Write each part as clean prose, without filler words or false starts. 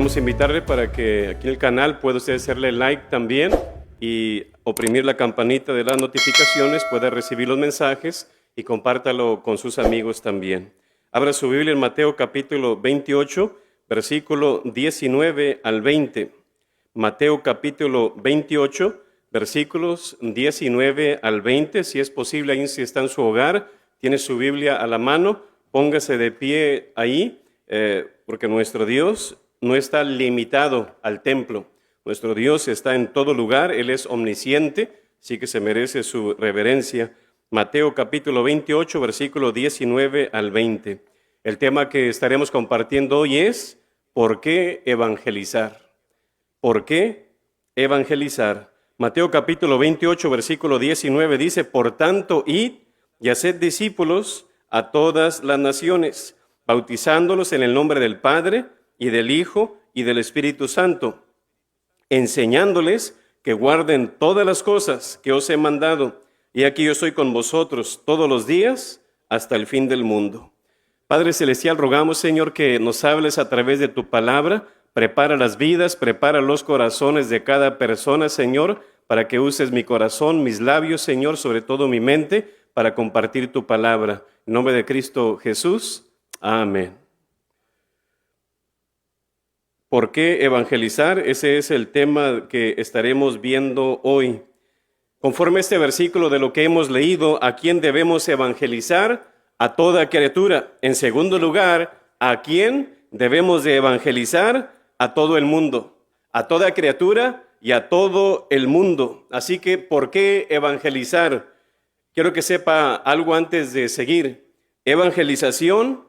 queremos invitarle para que aquí en el canal pueda usted hacerle like también y oprimir la campanita de las notificaciones, pueda recibir los mensajes y compártalo con sus amigos también. Abra su Biblia en Mateo capítulo 28, versículo 19 al 20. Mateo capítulo 28, versículos 19 al 20. Si es posible, ahí si está en su hogar, tiene su Biblia a la mano, póngase de pie ahí, porque nuestro Dios no está limitado al templo. Nuestro Dios está en todo lugar, Él es omnisciente, así que se merece su reverencia. Mateo capítulo 28, versículo 19 al 20. El tema que estaremos compartiendo hoy es ¿por qué evangelizar? ¿Por qué evangelizar? Mateo capítulo 28, versículo 19 dice: por tanto, id y haced discípulos a todas las naciones, bautizándolos en el nombre del Padre y del Hijo y del Espíritu Santo, enseñándoles que guarden todas las cosas que os he mandado. Y aquí yo estoy con vosotros todos los días hasta el fin del mundo. Padre Celestial, rogamos, Señor, que nos hables a través de tu palabra. Prepara las vidas, prepara los corazones de cada persona, Señor, para que uses mi corazón, mis labios, Señor, sobre todo mi mente, para compartir tu palabra. En nombre de Cristo Jesús, amén. ¿Por qué evangelizar? Ese es el tema que estaremos viendo hoy. Conforme a este versículo de lo que hemos leído, ¿a quién debemos evangelizar? A toda criatura. En segundo lugar, ¿a quién debemos de evangelizar? A todo el mundo. A toda criatura y a todo el mundo. Así que, ¿por qué evangelizar? Quiero que sepa algo antes de seguir. Evangelización,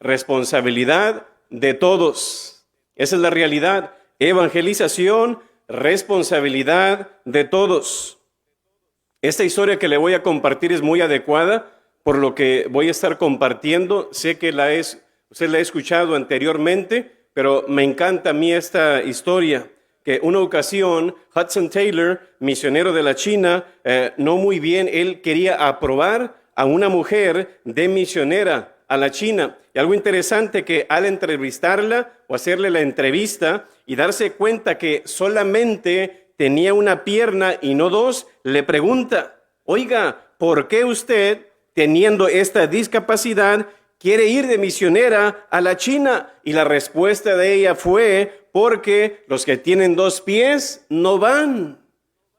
responsabilidad de todos. Esa es la realidad. Evangelización, responsabilidad de todos. Esta historia que le voy a compartir es muy adecuada por lo que voy a estar compartiendo. Sé que usted la ha escuchado anteriormente, pero me encanta a mí esta historia. Que una ocasión, Hudson Taylor, misionero de la China, no muy bien, él quería aprobar a una mujer de misionera a la China. Y algo interesante que al entrevistarla o hacerle la entrevista y darse cuenta que solamente tenía una pierna y no dos, le pregunta: oiga, ¿por qué usted, teniendo esta discapacidad, quiere ir de misionera a la China? Y la respuesta de ella fue: porque los que tienen dos pies no van.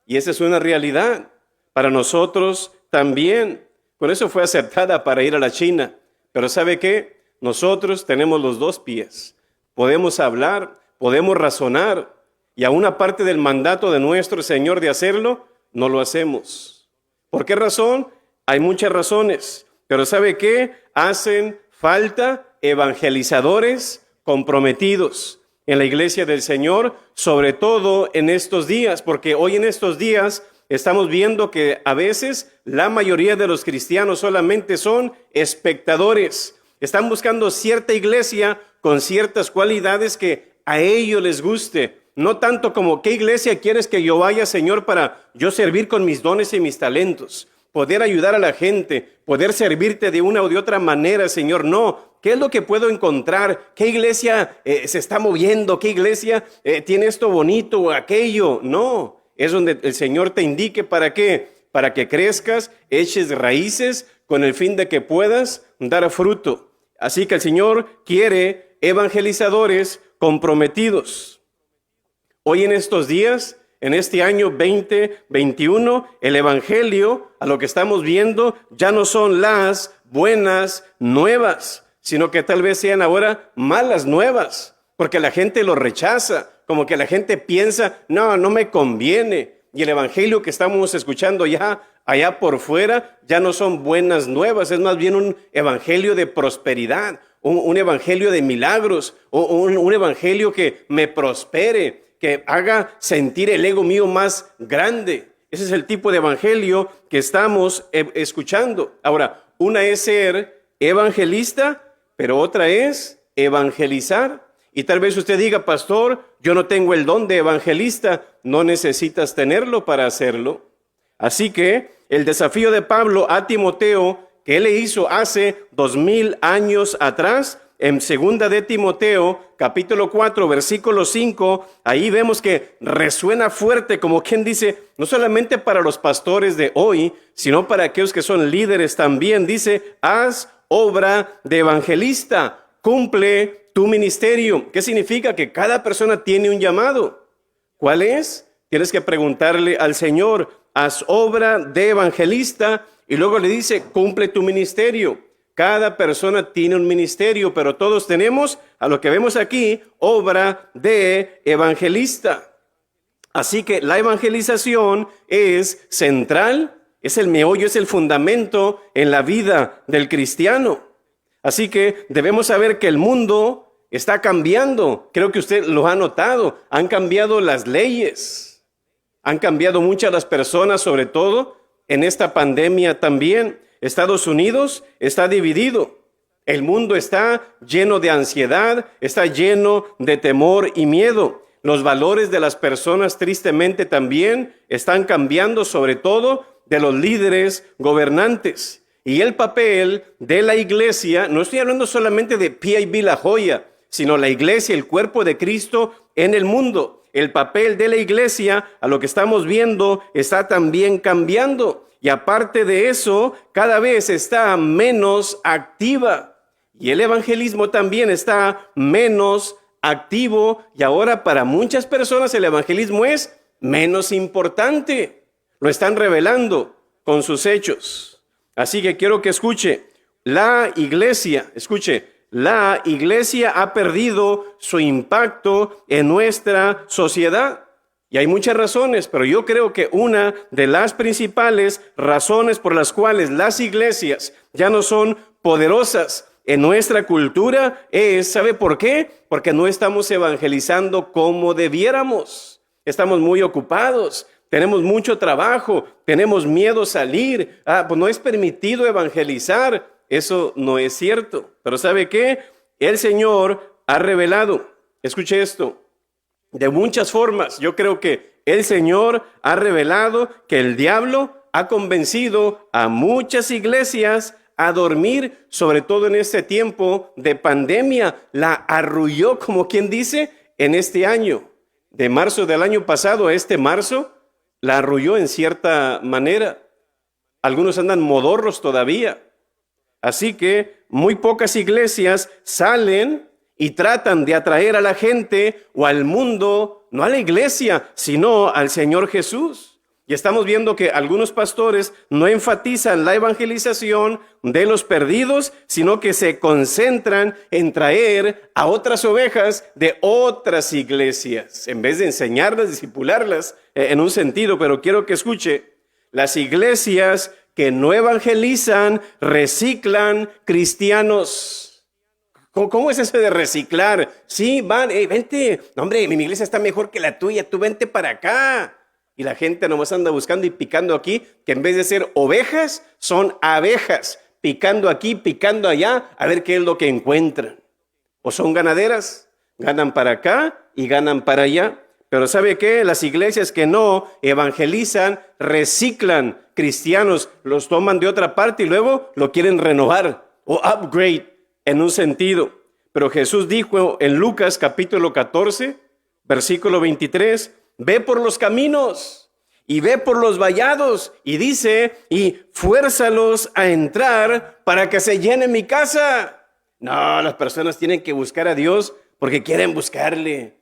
Y esa es una realidad para nosotros también. Por eso fue aceptada para ir a la China. Pero ¿sabe qué? Nosotros tenemos los dos pies. Podemos hablar, podemos razonar. Y a una parte del mandato de nuestro Señor de hacerlo, no lo hacemos. ¿Por qué razón? Hay muchas razones. Pero ¿sabe qué? Hacen falta evangelizadores comprometidos en la iglesia del Señor, sobre todo en estos días, porque hoy en estos días estamos viendo que a veces la mayoría de los cristianos solamente son espectadores. Están buscando cierta iglesia con ciertas cualidades que a ellos les guste. No tanto como ¿qué iglesia quieres que yo vaya, Señor, para yo servir con mis dones y mis talentos? Poder ayudar a la gente, poder servirte de una o de otra manera, Señor. No, ¿qué es lo que puedo encontrar? ¿Qué iglesia se está moviendo? ¿Qué iglesia tiene esto bonito o aquello? No, es donde el Señor te indique para qué. Para que crezcas, eches raíces con el fin de que puedas dar fruto. Así que el Señor quiere evangelizadores comprometidos. Hoy en estos días, en este año 2021, el evangelio, a lo que estamos viendo, ya no son las buenas nuevas, sino que tal vez sean ahora malas nuevas, porque la gente lo rechaza, como que la gente piensa, no me conviene. Y el evangelio que estamos escuchando ya allá por fuera ya no son buenas nuevas, es más bien un evangelio de prosperidad, un evangelio de milagros, un evangelio que me prospere, que haga sentir el ego mío más grande. Ese es el tipo de evangelio que estamos escuchando. Ahora, una es ser evangelista, pero otra es evangelizar. Y tal vez usted diga: pastor, yo no tengo el don de evangelista. No necesitas tenerlo para hacerlo. Así que el desafío de Pablo a Timoteo, que él le hizo hace 2000 años atrás, en 2 de Timoteo, capítulo 4, versículo 5, ahí vemos que resuena fuerte, como quien dice, no solamente para los pastores de hoy, sino para aquellos que son líderes también. Dice, haz obra de evangelista, cumple tu ministerio. ¿Qué significa? Que cada persona tiene un llamado. ¿Cuál es? Tienes que preguntarle al Señor, haz obra de evangelista, y luego le dice, cumple tu ministerio. Cada persona tiene un ministerio, pero todos tenemos, a lo que vemos aquí, obra de evangelista. Así que la evangelización es central, es el meollo, es el fundamento en la vida del cristiano. Así que debemos saber que el mundo está cambiando. Creo que usted lo ha notado. Han cambiado las leyes. Han cambiado muchas las personas, sobre todo en esta pandemia también. Estados Unidos está dividido. El mundo está lleno de ansiedad, está lleno de temor y miedo. Los valores de las personas tristemente también están cambiando, sobre todo de los líderes gobernantes. Y el papel de la iglesia, no estoy hablando solamente de PIB La Joya, sino la iglesia, el cuerpo de Cristo en el mundo. El papel de la iglesia, a lo que estamos viendo, está también cambiando. Y aparte de eso, cada vez está menos activa. Y el evangelismo también está menos activo. Y ahora para muchas personas el evangelismo es menos importante. Lo están revelando con sus hechos. Así que quiero que escuche. La iglesia ha perdido su impacto en nuestra sociedad. Y hay muchas razones, pero yo creo que una de las principales razones por las cuales las iglesias ya no son poderosas en nuestra cultura es, ¿sabe por qué? Porque no estamos evangelizando como debiéramos. Estamos muy ocupados, tenemos mucho trabajo, tenemos miedo a salir. Pues no es permitido evangelizar. Eso no es cierto. Pero ¿sabe qué? El Señor ha revelado, escuche esto, de muchas formas. Yo creo que el Señor ha revelado que el diablo ha convencido a muchas iglesias a dormir, sobre todo en este tiempo de pandemia. La arrulló, como quien dice, en este año. De marzo del año pasado a este marzo, la arrulló en cierta manera. Algunos andan modorros todavía. Así que muy pocas iglesias salen y tratan de atraer a la gente o al mundo, no a la iglesia, sino al Señor Jesús. Y estamos viendo que algunos pastores no enfatizan la evangelización de los perdidos, sino que se concentran en traer a otras ovejas de otras iglesias, en vez de enseñarlas, discipularlas en un sentido. Pero quiero que escuche, las iglesias que no evangelizan, reciclan cristianos. ¿Cómo es eso de reciclar? Sí, van, vente, no, hombre, mi iglesia está mejor que la tuya, tú vente para acá. Y la gente nomás anda buscando y picando aquí, que en vez de ser ovejas, son abejas, picando aquí, picando allá, a ver qué es lo que encuentran. O son ganaderas, ganan para acá y ganan para allá. Pero ¿sabe qué? Las iglesias que no evangelizan, reciclan cristianos, los toman de otra parte y luego lo quieren renovar o upgrade en un sentido. Pero Jesús dijo en Lucas capítulo 14, versículo 23, ve por los caminos y ve por los vallados, y dice, y fuérzalos a entrar para que se llene mi casa. No, las personas tienen que buscar a Dios porque quieren buscarle.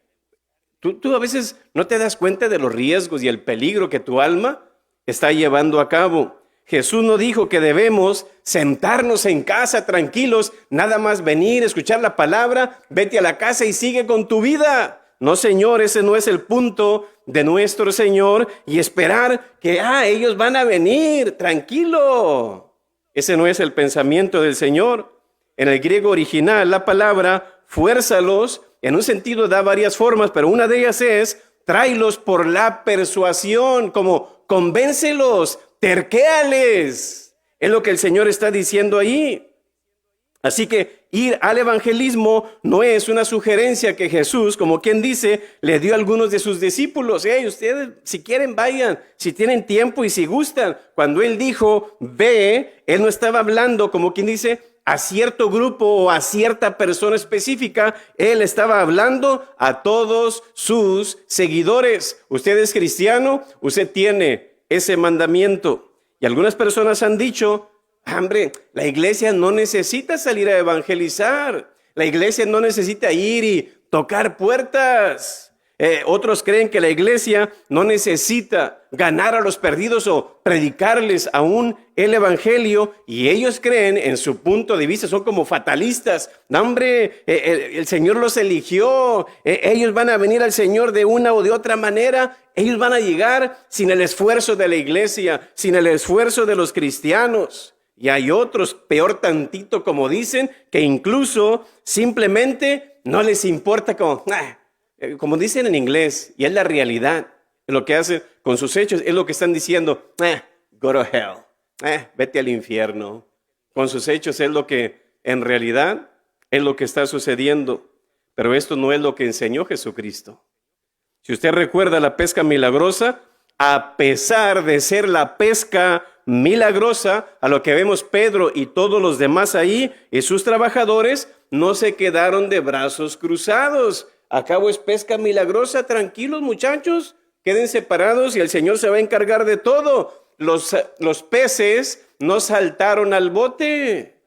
Tú a veces no te das cuenta de los riesgos y el peligro que tu alma está llevando a cabo. Jesús no dijo que debemos sentarnos en casa tranquilos, nada más venir, escuchar la palabra, vete a la casa y sigue con tu vida. No, Señor, ese no es el punto de nuestro Señor, y esperar que ellos van a venir, tranquilo. Ese no es el pensamiento del Señor. En el griego original, la palabra fuérzalos, en un sentido da varias formas, pero una de ellas es tráelos por la persuasión, como convéncelos, terquéales. Es lo que el Señor está diciendo ahí. Así que ir al evangelismo no es una sugerencia que Jesús, como quien dice, le dio a algunos de sus discípulos. Ustedes si quieren vayan, si tienen tiempo y si gustan. Cuando Él dijo, ve, Él no estaba hablando, como quien dice, a cierto grupo o a cierta persona específica. Él estaba hablando a todos sus seguidores. Usted es cristiano, usted tiene ese mandamiento. Y algunas personas han dicho, hombre, la iglesia no necesita salir a evangelizar. La iglesia no necesita ir y tocar puertas. Otros creen que la iglesia no necesita ganar a los perdidos o predicarles aún el evangelio, y ellos creen en su punto de vista, son como fatalistas. No, hombre, el Señor los eligió, ellos van a venir al Señor de una o de otra manera, ellos van a llegar sin el esfuerzo de la iglesia, sin el esfuerzo de los cristianos. Y hay otros, peor tantito, como dicen, que incluso simplemente no les importa, como dicen en inglés, y es la realidad. Lo que hacen con sus hechos es lo que están diciendo, go to hell, vete al infierno. Con sus hechos es lo que en realidad es lo que está sucediendo. Pero esto no es lo que enseñó Jesucristo. Si usted recuerda la pesca milagrosa, a pesar de ser la pesca milagrosa, a lo que vemos Pedro y todos los demás ahí y sus trabajadores no se quedaron de brazos cruzados. Acabo es pesca milagrosa, tranquilos muchachos, queden separados y el Señor se va a encargar de todo. Los peces no saltaron al bote.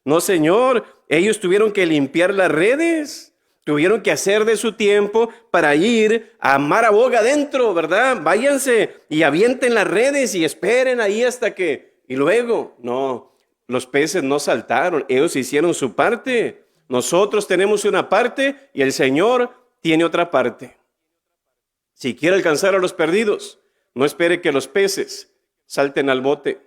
No, Señor, ellos tuvieron que limpiar las redes, tuvieron que hacer de su tiempo para ir a mar a boga adentro, ¿verdad? Váyanse y avienten las redes y esperen ahí hasta que... Y luego, no, los peces no saltaron, ellos hicieron su parte. Nosotros tenemos una parte y el Señor tiene otra parte. Si quiere alcanzar a los perdidos, no espere que los peces salten al bote.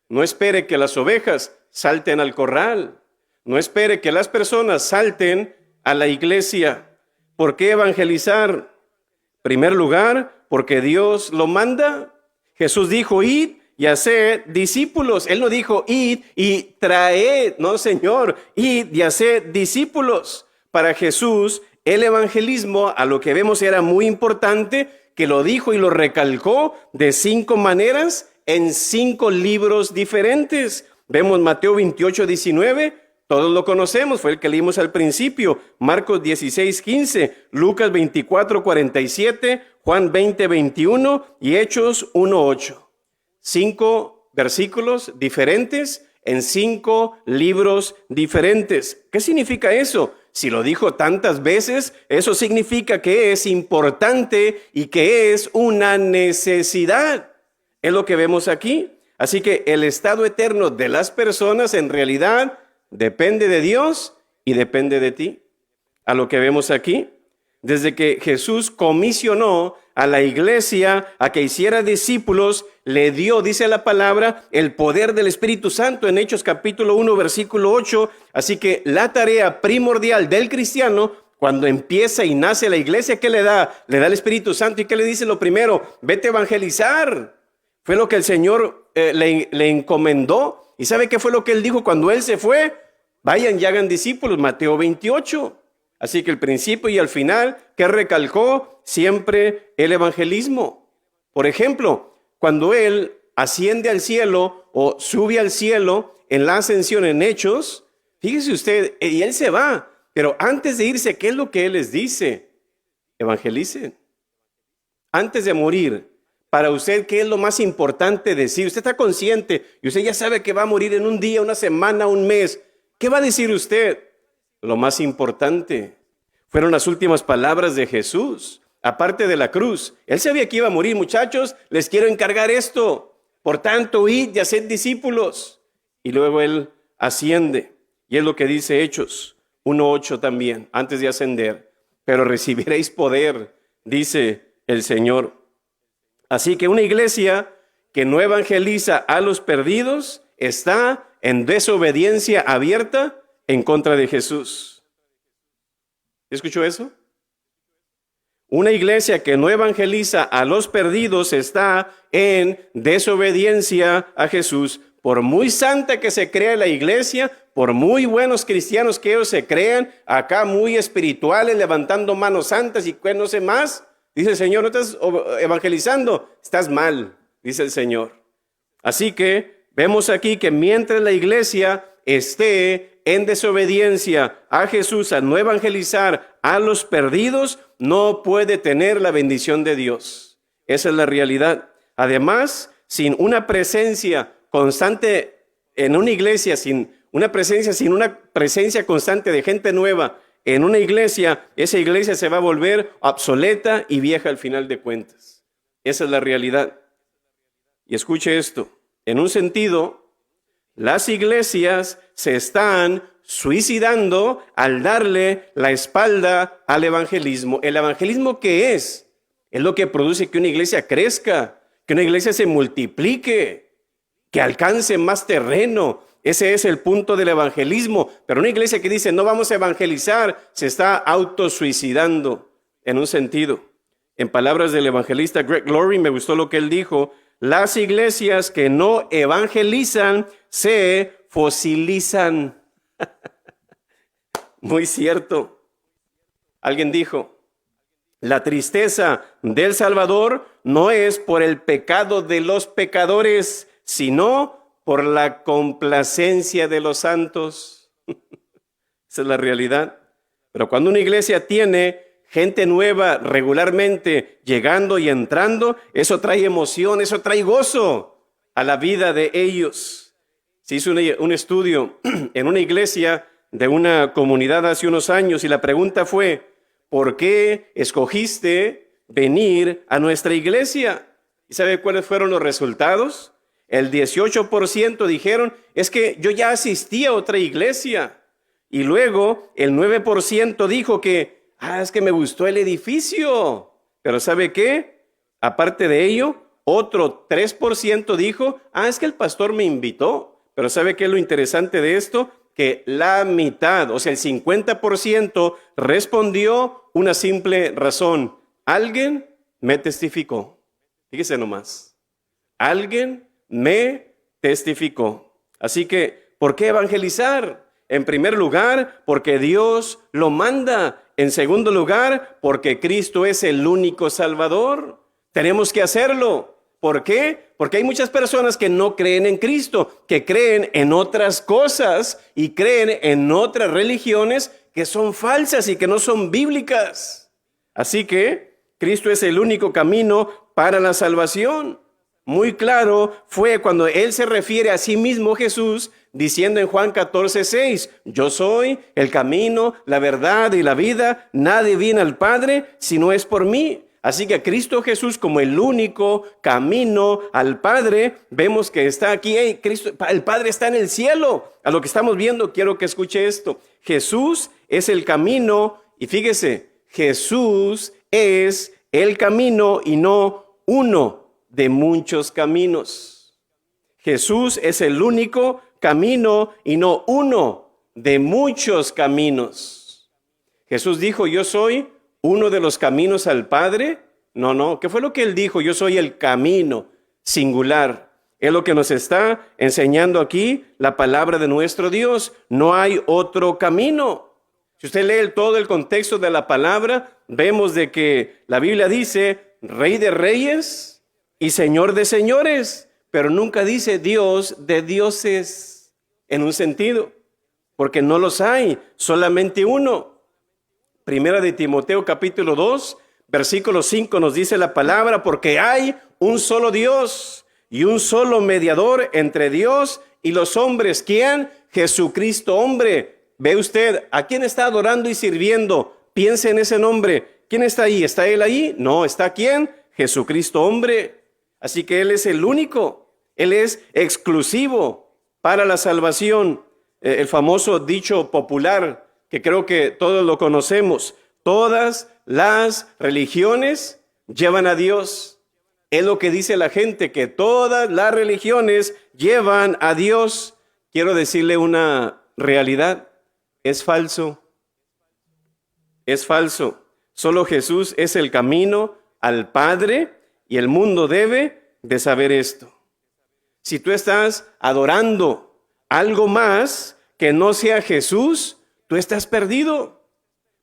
No espere que las ovejas salten al corral. No espere que las personas salten a la iglesia. ¿Por qué evangelizar? En primer lugar, porque Dios lo manda. Jesús dijo, id y haced discípulos. Él no dijo, id y traed. No, Señor, id y haced discípulos. Para Jesús, el evangelismo, a lo que vemos, era muy importante, que lo dijo y lo recalcó de 5 maneras en 5 libros diferentes. Vemos Mateo 28, 19, todos lo conocemos, fue el que leímos al principio. Marcos 16, 15, Lucas 24, 47, Juan 20, 21 y Hechos 1, 8. 5 versículos diferentes en 5 libros diferentes. ¿Qué significa eso? Si lo dijo tantas veces, eso significa que es importante y que es una necesidad. Es lo que vemos aquí. Así que el estado eterno de las personas en realidad depende de Dios y depende de ti. A lo que vemos aquí, desde que Jesús comisionó a la iglesia a que hiciera discípulos, le dio, dice la palabra, el poder del Espíritu Santo en Hechos capítulo 1, versículo 8. Así que la tarea primordial del cristiano, cuando empieza y nace la iglesia, ¿qué le da? Le da el Espíritu Santo. ¿Y qué le dice lo primero? Vete a evangelizar. Fue lo que el Señor le encomendó. ¿Y sabe qué fue lo que Él dijo cuando Él se fue? Vayan y hagan discípulos, Mateo 28. Así que el principio y el final, que recalcó siempre el evangelismo. Por ejemplo, cuando Él asciende al cielo o sube al cielo en la ascensión en Hechos, fíjese usted, y Él se va, pero antes de irse, ¿qué es lo que Él les dice? Evangelicen. Antes de morir, para usted, ¿qué es lo más importante decir? Usted está consciente y usted ya sabe que va a morir en un día, una semana, un mes. ¿Qué va a decir usted? Lo más importante fueron las últimas palabras de Jesús, aparte de la cruz. Él sabía que iba a morir. Muchachos, les quiero encargar esto. Por tanto, id y haced discípulos. Y luego Él asciende. Y es lo que dice Hechos 1:8 también, antes de ascender. Pero recibiréis poder, dice el Señor. Así que una iglesia que no evangeliza a los perdidos está en desobediencia abierta en contra de Jesús. ¿Escuchó eso? Una iglesia que no evangeliza a los perdidos está en desobediencia a Jesús. Por muy santa que se crea la iglesia, por muy buenos cristianos que ellos se crean, acá muy espirituales, levantando manos santas y no sé más, dice el Señor, no estás evangelizando, estás mal, dice el Señor. Así que vemos aquí que mientras la iglesia esté en desobediencia a Jesús, a no evangelizar a los perdidos, no puede tener la bendición de Dios. Esa es la realidad. Además, sin una presencia constante en una iglesia, sin una presencia constante de gente nueva en una iglesia, esa iglesia se va a volver obsoleta y vieja al final de cuentas. Esa es la realidad. Y escuche esto, en un sentido, las iglesias se están suicidando al darle la espalda al evangelismo. ¿El evangelismo qué es? Es lo que produce que una iglesia crezca, que una iglesia se multiplique, que alcance más terreno. Ese es el punto del evangelismo. Pero una iglesia que dice no vamos a evangelizar se está autosuicidando en un sentido. En palabras del evangelista Greg Laurie, me gustó lo que él dijo: las iglesias que no evangelizan se fosilizan. Muy cierto. Alguien dijo: la tristeza del Salvador no es por el pecado de los pecadores, sino por la complacencia de los santos. Esa es la realidad. Pero cuando una iglesia tiene gente nueva regularmente llegando y entrando, eso trae emoción, eso trae gozo a la vida de ellos. Se hizo un estudio en una iglesia de una comunidad hace unos años y la pregunta fue: ¿por qué escogiste venir a nuestra iglesia? ¿Y sabe cuáles fueron los resultados? El 18% dijeron: es que yo ya asistí a otra iglesia. Y luego el 9% dijo que es que me gustó el edificio. Pero ¿sabe qué? Aparte de ello, otro 3% dijo: es que el pastor me invitó. Pero ¿sabe qué es lo interesante de esto? Que la mitad, o sea, el 50% respondió una simple razón: alguien me testificó. Fíjese nomás, alguien me testificó. Así que, ¿por qué evangelizar? En primer lugar, porque Dios lo manda. En segundo lugar, porque Cristo es el único Salvador. Tenemos que hacerlo. ¿Por qué? Porque hay muchas personas que no creen en Cristo, que creen en otras cosas y creen en otras religiones que son falsas y que no son bíblicas. Así que Cristo es el único camino para la salvación. Muy claro fue cuando Él se refiere a sí mismo, Jesús, diciendo en Juan 14:6, yo soy el camino, la verdad y la vida. Nadie viene al Padre si no es por mí. Así que a Cristo Jesús como el único camino al Padre, vemos que está aquí. Cristo, el Padre está en el cielo. A lo que estamos viendo, quiero que escuche esto. Jesús es el camino y fíjese, Jesús es el camino y no uno de muchos caminos. Jesús es el único camino y no uno de muchos caminos. Jesús dijo: yo soy uno de los caminos al Padre. No, ¿qué fue lo que Él dijo? Yo soy el camino, singular. Es lo que nos está enseñando aquí la palabra de nuestro Dios. No hay otro camino. Si usted lee todo el contexto de la palabra, vemos de que la Biblia dice Rey de reyes y Señor de señores, pero nunca dice Dios de dioses en un sentido, porque no los hay, solamente uno. Primera de Timoteo capítulo 2, versículo 5 nos dice la palabra: porque hay un solo Dios y un solo mediador entre Dios y los hombres. ¿Quién? Jesucristo hombre. Ve usted, ¿a quién está adorando y sirviendo? Piense en ese nombre. ¿Quién está ahí? ¿Está Él ahí? No, ¿está quién? Jesucristo hombre. Así que Él es el único. Él es exclusivo para la salvación. El famoso dicho popular, que creo que todos lo conocemos: todas las religiones llevan a Dios. Es lo que dice la gente, que todas las religiones llevan a Dios. Quiero decirle una realidad: es falso. Es falso. Solo Jesús es el camino al Padre y el mundo debe de saber esto. Si tú estás adorando algo más que no sea Jesús, tú estás perdido.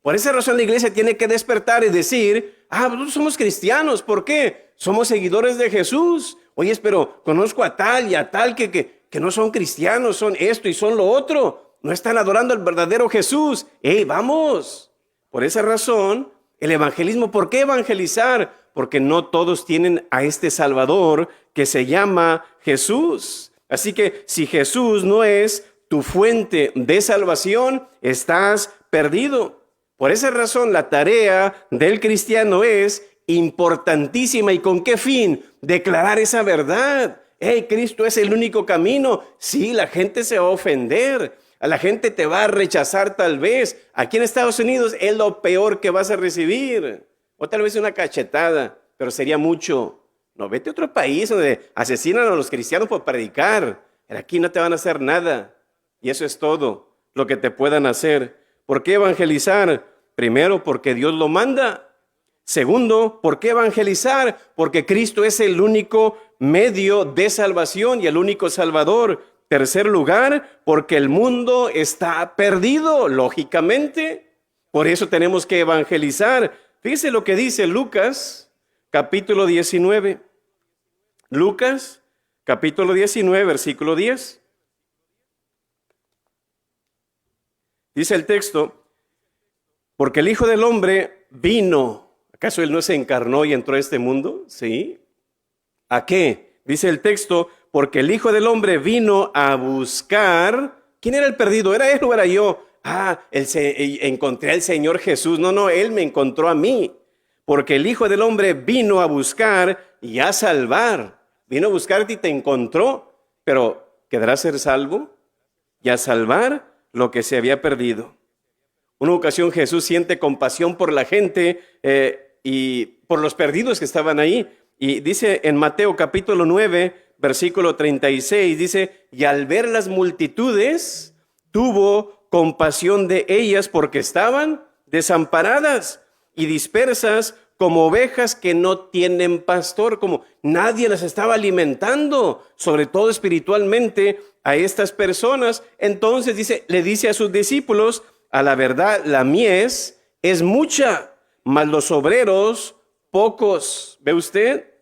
Por esa razón la iglesia tiene que despertar y decir: nosotros somos cristianos. ¿Por qué? Somos seguidores de Jesús. Oye, pero conozco a tal y a tal que que no son cristianos, son esto y son lo otro. No están adorando al verdadero Jesús. ¡Ey, vamos! Por esa razón, el evangelismo, ¿por qué evangelizar? Porque no todos tienen a este Salvador que se llama Jesús. Así que si Jesús no es tu fuente de salvación, estás perdido. Por esa razón, la tarea del cristiano es importantísima. ¿Y con qué fin? Declarar esa verdad. ¡Hey, Cristo es el único camino! Sí, la gente se va a ofender. A la gente te va a rechazar tal vez. Aquí en Estados Unidos es lo peor que vas a recibir. O tal vez una cachetada, pero sería mucho. No, vete a otro país donde asesinan a los cristianos por predicar. Pero aquí no te van a hacer nada. Y eso es todo lo que te puedan hacer. ¿Por qué evangelizar? Primero, porque Dios lo manda. Segundo, ¿por qué evangelizar? Porque Cristo es el único medio de salvación y el único Salvador. Tercer lugar, porque el mundo está perdido, lógicamente. Por eso tenemos que evangelizar. Fíjese lo que dice Lucas, capítulo 19. Lucas, capítulo 19, versículo 10. Dice el texto, porque el Hijo del Hombre vino. ¿Acaso Él no se encarnó y entró a este mundo? ¿Sí? ¿A qué? Dice el texto, porque el Hijo del Hombre vino a buscar. ¿Quién era el perdido? ¿Era él o era yo? Encontré al Señor Jesús. No, Él me encontró a mí. Porque el Hijo del Hombre vino a buscar y a salvar. Vino a buscarte y te encontró. Pero, ¿quedarás ser salvo? Y a salvar lo que se había perdido. Una ocasión Jesús siente compasión por la gente y por los perdidos que estaban ahí. Y dice en Mateo capítulo 9, versículo 36, dice, y al ver las multitudes, tuvo compasión de ellas porque estaban desamparadas y dispersas como ovejas que no tienen pastor, como nadie las estaba alimentando, sobre todo espiritualmente, a estas personas. Entonces le dice a sus discípulos, a la verdad, la mies es mucha, mas los obreros pocos. ¿Ve usted?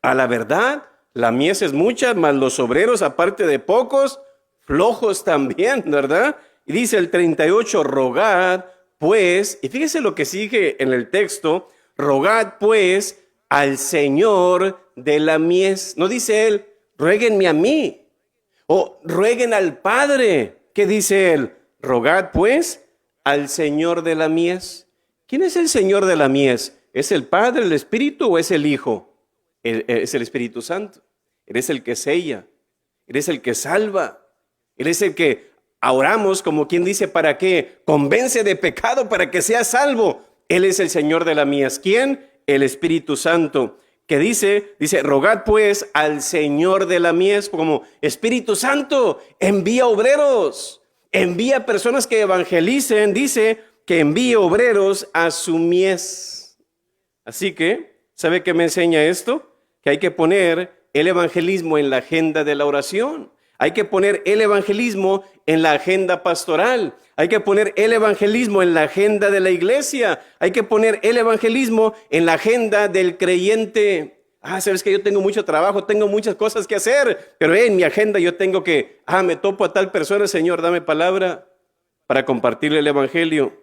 A la verdad, la mies es mucha, mas los obreros, aparte de pocos, flojos también, ¿verdad? Y dice el 38, rogad pues, y fíjese lo que sigue en el texto, rogad pues al Señor de la mies. No dice él, ruéguenme a mí, o rueguen al Padre. ¿Qué dice él? Rogad pues al Señor de la mies. ¿Quién es el Señor de la mies? ¿Es el Padre, el Espíritu o es el Hijo? Es el Espíritu Santo. Él es el que sella, Él es el que salva, Él es el que oramos como quien dice, ¿para qué? Convence de pecado para que sea salvo. Él es el Señor de la mies. ¿Quién? El Espíritu Santo. Que dice, rogad pues al Señor de la mies, como Espíritu Santo, envía obreros, envía personas que evangelicen, dice que envíe obreros a su mies. Así que, ¿sabe qué me enseña esto? Que hay que poner el evangelismo en la agenda de la oración. Hay que poner el evangelismo en la agenda pastoral. Hay que poner el evangelismo en la agenda de la iglesia. Hay que poner el evangelismo en la agenda del creyente. Sabes que yo tengo mucho trabajo, tengo muchas cosas que hacer, pero en mi agenda yo tengo que, me topo a tal persona, Señor, dame palabra para compartirle el evangelio.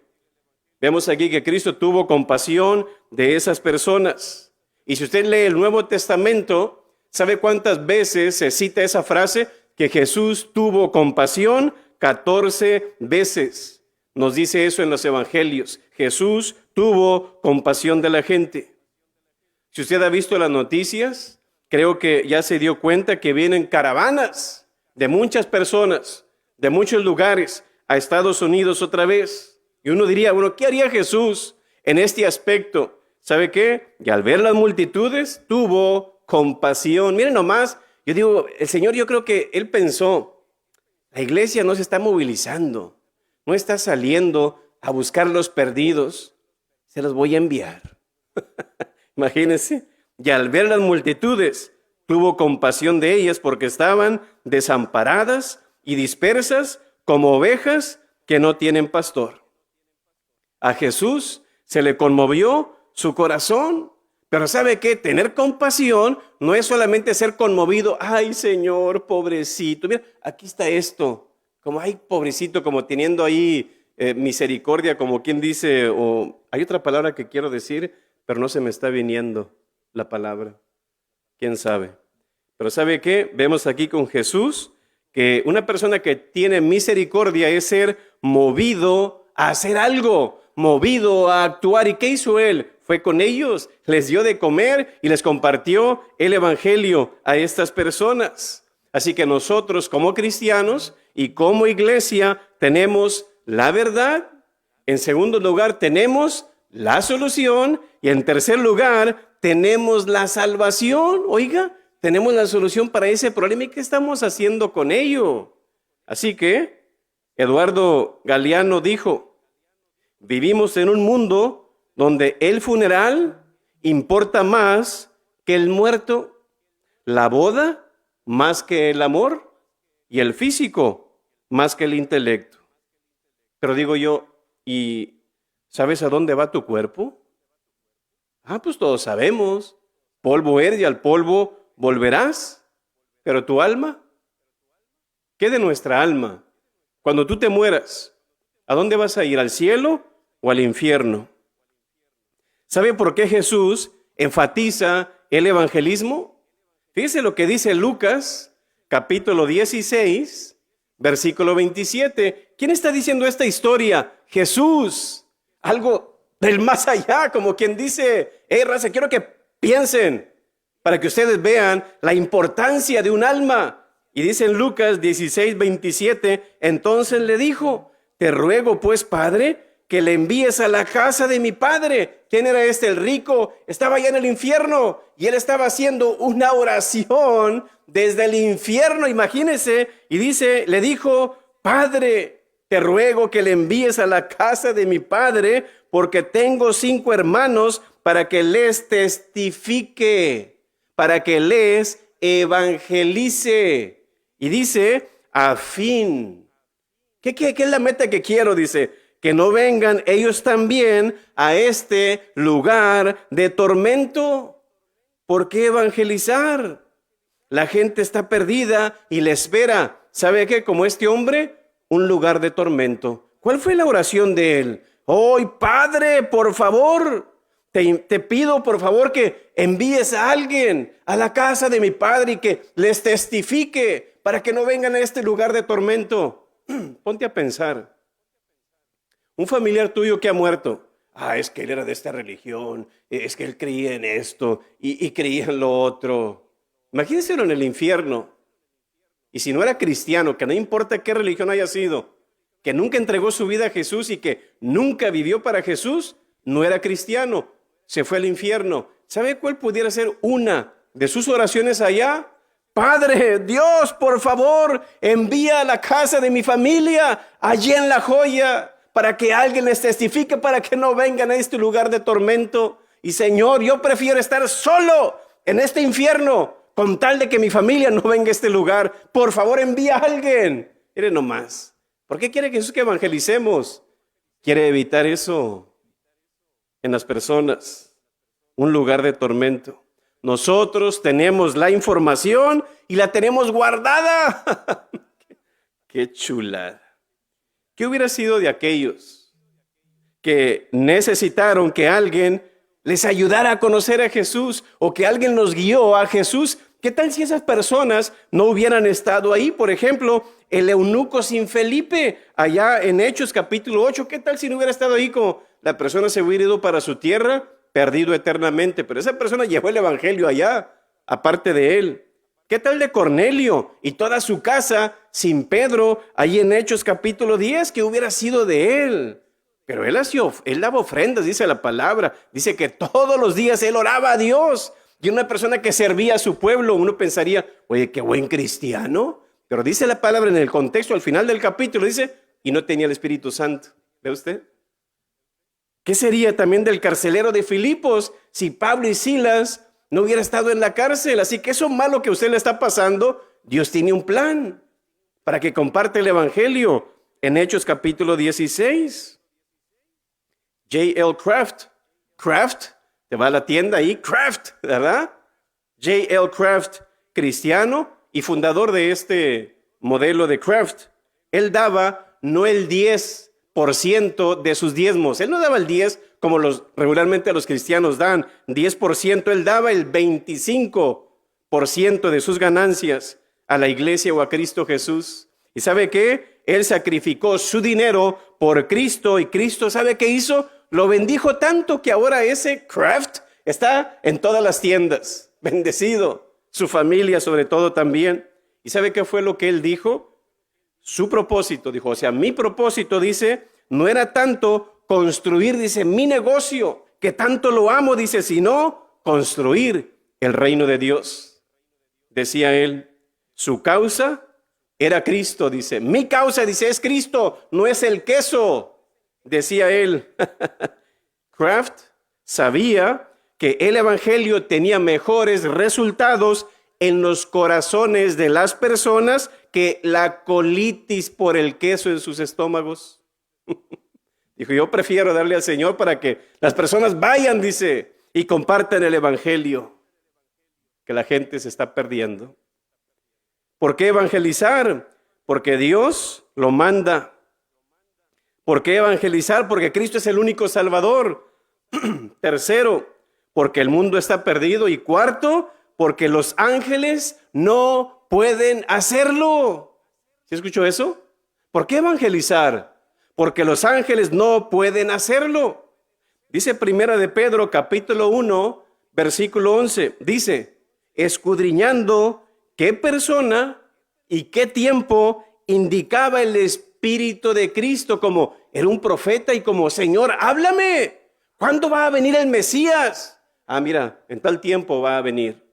Vemos aquí que Cristo tuvo compasión de esas personas. Y si usted lee el Nuevo Testamento, ¿sabe cuántas veces se cita esa frase? Que Jesús tuvo compasión 14 veces. Nos dice eso en los evangelios. Jesús tuvo compasión de la gente. Si usted ha visto las noticias, creo que ya se dio cuenta que vienen caravanas de muchas personas, de muchos lugares, a Estados Unidos otra vez. Y uno diría, ¿qué haría Jesús en este aspecto? ¿Sabe qué? Y al ver las multitudes, tuvo compasión. Miren nomás, yo digo, el Señor, yo creo que Él pensó, la iglesia no se está movilizando, no está saliendo a buscar los perdidos, se los voy a enviar. Imagínense, y al ver las multitudes, tuvo compasión de ellas porque estaban desamparadas y dispersas como ovejas que no tienen pastor. A Jesús se le conmovió su corazón, Pero ¿sabe qué? Tener compasión no es solamente ser conmovido. Ay, Señor, pobrecito. Mira, aquí está esto. Como, ay, pobrecito, como teniendo ahí misericordia, como quien dice, o hay otra palabra que quiero decir, pero no se me está viniendo la palabra. ¿Quién sabe? Pero ¿sabe qué? Vemos aquí con Jesús que una persona que tiene misericordia es ser movido a hacer algo, movido a actuar. ¿Y qué hizo él? Fue con ellos, les dio de comer y les compartió el evangelio a estas personas. Así que nosotros como cristianos y como iglesia tenemos la verdad. En segundo lugar, tenemos la solución. Y en tercer lugar, tenemos la salvación. Oiga, tenemos la solución para ese problema. ¿Y qué estamos haciendo con ello? Así que Eduardo Galeano dijo, vivimos en un mundo donde el funeral importa más que el muerto, la boda más que el amor y el físico más que el intelecto. Pero digo yo, ¿y sabes a dónde va tu cuerpo? Pues todos sabemos, polvo eres y al polvo volverás. Pero tu alma, ¿qué de nuestra alma? Cuando tú te mueras, ¿a dónde vas a ir? ¿Al cielo o al infierno? ¿Sabe por qué Jesús enfatiza el evangelismo? Fíjese lo que dice Lucas, capítulo 16, versículo 27. ¿Quién está diciendo esta historia? Jesús. Algo del más allá, como quien dice, raza, quiero que piensen para que ustedes vean la importancia de un alma. Y dice en Lucas 16, 27, entonces le dijo, te ruego pues, Padre, que le envíes a la casa de mi padre. ¿Quién era este? El rico. Estaba allá en el infierno y él estaba haciendo una oración desde el infierno, imagínense. Y dice, le dijo, Padre, te ruego que le envíes a la casa de mi padre, porque tengo 5 hermanos, para que les testifique, para que les evangelice. Y dice, a fin. ¿Qué es la meta que quiero? Dice, que no vengan ellos también a este lugar de tormento. ¿Por qué evangelizar? La gente está perdida y le espera. ¿Sabe qué? Como este hombre, un lugar de tormento. ¿Cuál fue la oración de él? Padre, por favor, te pido por favor que envíes a alguien a la casa de mi padre y que les testifique para que no vengan a este lugar de tormento. Ponte a pensar. Un familiar tuyo que ha muerto. Es que él era de esta religión, es que él creía en esto y creía en lo otro. Imagínenselo en el infierno. Y si no era cristiano, que no importa qué religión haya sido, que nunca entregó su vida a Jesús y que nunca vivió para Jesús, no era cristiano, se fue al infierno. ¿Sabe cuál pudiera ser una de sus oraciones allá? Padre, Dios, por favor, envía a la casa de mi familia, allí en La Joya, para que alguien les testifique, para que no vengan a este lugar de tormento. Y Señor, yo prefiero estar solo en este infierno, con tal de que mi familia no venga a este lugar. Por favor, envía a alguien. Mire nomás. ¿Por qué quiere Jesús que evangelicemos? Quiere evitar eso en las personas. Un lugar de tormento. Nosotros tenemos la información y la tenemos guardada. Qué chulada. ¿Qué hubiera sido de aquellos que necesitaron que alguien les ayudara a conocer a Jesús o que alguien los guió a Jesús? ¿Qué tal si esas personas no hubieran estado ahí? Por ejemplo, el eunuco sin Felipe, allá en Hechos capítulo 8. ¿Qué tal si no hubiera estado ahí? Como la persona se hubiera ido para su tierra, perdido eternamente. Pero esa persona llevó el evangelio allá, aparte de él. ¿Qué tal de Cornelio y toda su casa sin Pedro, ahí en Hechos capítulo 10? ¿Qué hubiera sido de él? Pero él daba ofrendas, dice la palabra. Dice que todos los días él oraba a Dios. Y una persona que servía a su pueblo, uno pensaría, oye, qué buen cristiano. Pero dice la palabra en el contexto, al final del capítulo, dice, y no tenía el Espíritu Santo. ¿Ve usted? ¿Qué sería también del carcelero de Filipos si Pablo y Silas no hubiera estado en la cárcel? Así que eso malo que a usted le está pasando, Dios tiene un plan para que comparte el evangelio en Hechos capítulo 16. J.L. Kraft Te va a la tienda ahí, Kraft, ¿verdad? J.L. Kraft, cristiano y fundador de este modelo de Kraft. Él daba no el 10% de sus diezmos. Él no daba el 10% como regularmente los cristianos dan, 10%. Él daba el 25% de sus ganancias a la iglesia o a Cristo Jesús. ¿Y sabe qué? Él sacrificó su dinero por Cristo y Cristo, ¿sabe qué hizo? Lo bendijo tanto que ahora ese Kraft está en todas las tiendas, bendecido, su familia sobre todo también. ¿Y sabe qué fue lo que él dijo? Su propósito, dijo, o sea, mi propósito, dice, no era tanto construir, dice, mi negocio, que tanto lo amo, dice, sino construir el reino de Dios. Decía él, su causa era Cristo, dice, mi causa, dice, es Cristo, no es el queso, decía él. Kraft sabía que el evangelio tenía mejores resultados en los corazones de las personas que la colitis por el queso en sus estómagos. Dijo, yo prefiero darle al Señor para que las personas vayan, dice, y compartan el evangelio, que la gente se está perdiendo. ¿Por qué evangelizar? Porque Dios lo manda. ¿Por qué evangelizar? Porque Cristo es el único Salvador. Tercero, porque el mundo está perdido. Y cuarto, porque los ángeles no pueden hacerlo. ¿Sí escuchó eso? ¿Por qué evangelizar? Porque los ángeles no pueden hacerlo. Dice Primera de Pedro, capítulo 1, versículo 11. Dice, escudriñando qué persona y qué tiempo indicaba el Espíritu de Cristo, como era un profeta y como, Señor, háblame. ¿Cuándo va a venir el Mesías? Ah, mira, en tal tiempo va a venir.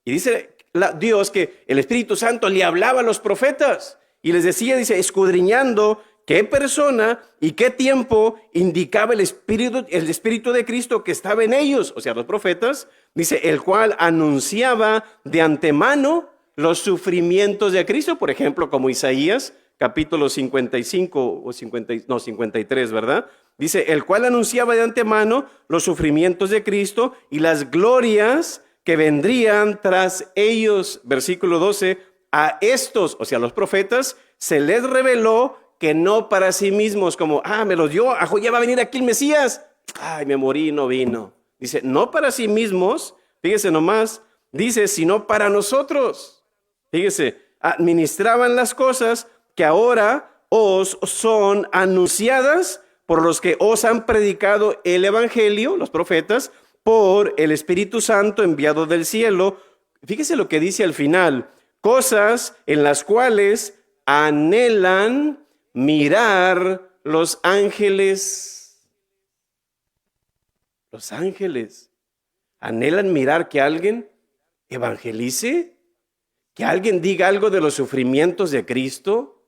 Y dice Dios que el Espíritu Santo le hablaba a los profetas y les decía, dice, escudriñando qué persona y qué tiempo indicaba el Espíritu de Cristo que estaba en ellos, o sea, los profetas, dice, el cual anunciaba de antemano los sufrimientos de Cristo, por ejemplo, como Isaías, capítulo 55 o 53, ¿verdad? Dice, el cual anunciaba de antemano los sufrimientos de Cristo y las glorias que vendrían tras ellos. Versículo 12, a estos, o sea, los profetas, se les reveló que no para sí mismos, como, me los dio, ya va a venir aquí el Mesías. Ay, me morí, no vino. Dice, no para sí mismos, fíjese nomás, dice, sino para nosotros. Fíjese, administraban las cosas que ahora os son anunciadas por los que os han predicado el evangelio, los profetas, por el Espíritu Santo enviado del cielo. Fíjese lo que dice al final, cosas en las cuales anhelan mirar los ángeles. Los ángeles anhelan mirar que alguien evangelice, que alguien diga algo de los sufrimientos de Cristo,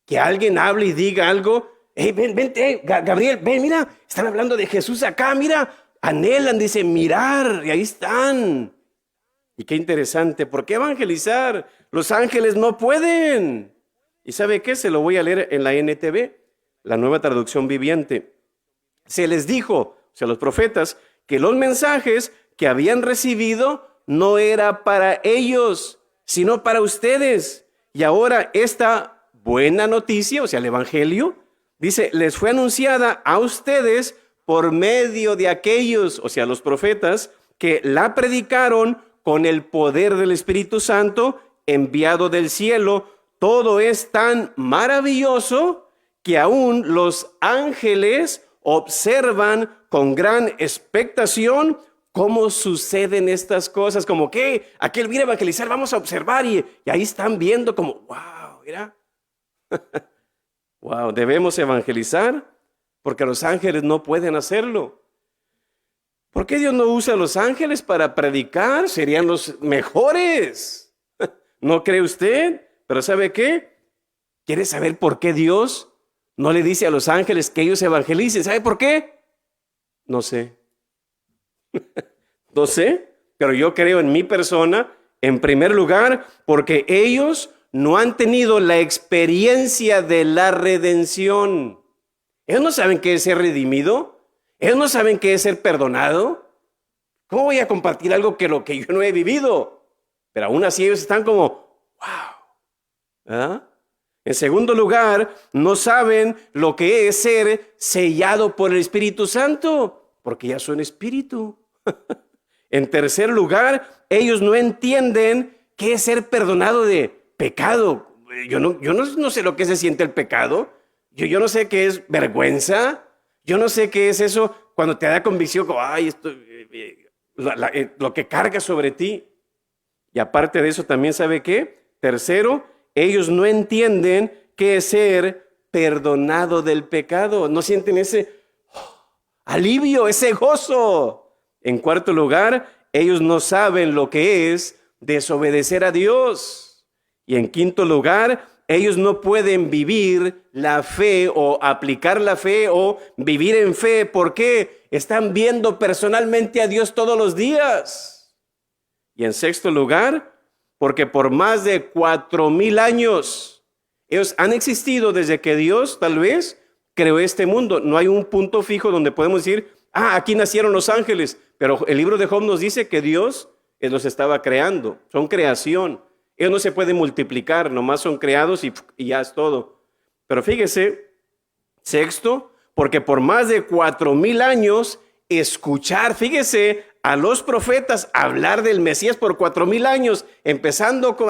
que alguien hable y diga algo. Vente, Gabriel, ven, mira, están hablando de Jesús acá, mira, anhelan, dice, mirar, y ahí están. Y qué interesante, ¿por qué evangelizar? Los ángeles no pueden. ¿Y sabe qué? Se lo voy a leer en la NTV, la Nueva Traducción Viviente. Se les dijo, o sea, los profetas, que los mensajes que habían recibido no era para ellos, sino para ustedes. Y ahora esta buena noticia, o sea, el evangelio, dice, les fue anunciada a ustedes por medio de aquellos, o sea, los profetas, que la predicaron con el poder del Espíritu Santo enviado del cielo. Todo es tan maravilloso que aún los ángeles observan con gran expectación cómo suceden estas cosas. Como que aquel viene a evangelizar, vamos a observar y ahí están viendo como, wow, mira. Wow, debemos evangelizar porque los ángeles no pueden hacerlo. ¿Por qué Dios no usa a los ángeles para predicar? Serían los mejores. ¿No cree usted? Pero ¿sabe qué? ¿Quiere saber por qué Dios no le dice a los ángeles que ellos evangelicen? ¿Sabe por qué? No sé. No sé, pero yo creo en mi persona, en primer lugar, porque ellos no han tenido la experiencia de la redención. Ellos no saben qué es ser redimido. Ellos no saben qué es ser perdonado. ¿Cómo voy a compartir algo que lo que yo no he vivido? Pero aún así ellos están como, wow. ¿Ah? En segundo lugar, no saben lo que es ser sellado por el Espíritu Santo, porque ya son espíritu. En tercer lugar, ellos no entienden qué es ser perdonado de pecado. Yo no sé lo que se siente el pecado. Yo no sé qué es vergüenza. Yo no sé qué es eso cuando te da convicción, como, ay, esto, lo que carga sobre ti. Y aparte de eso, también ¿sabe qué? Tercero, ellos no entienden qué es ser perdonado del pecado. No sienten ese alivio, ese gozo. En cuarto lugar, ellos no saben lo que es desobedecer a Dios. Y en quinto lugar, ellos no pueden vivir la fe o aplicar la fe o vivir en fe porque están viendo personalmente a Dios todos los días. Y en sexto lugar, porque por más de 4,000 años, ellos han existido desde que Dios tal vez creó este mundo. No hay un punto fijo donde podemos decir, aquí nacieron los ángeles. Pero el libro de Job nos dice que Dios los estaba creando. Son creación. Ellos no se pueden multiplicar, nomás son creados y ya es todo. Pero fíjese, sexto, porque por más de 4,000 años, escuchar, fíjese, a los profetas hablar del Mesías por 4,000 años, empezando con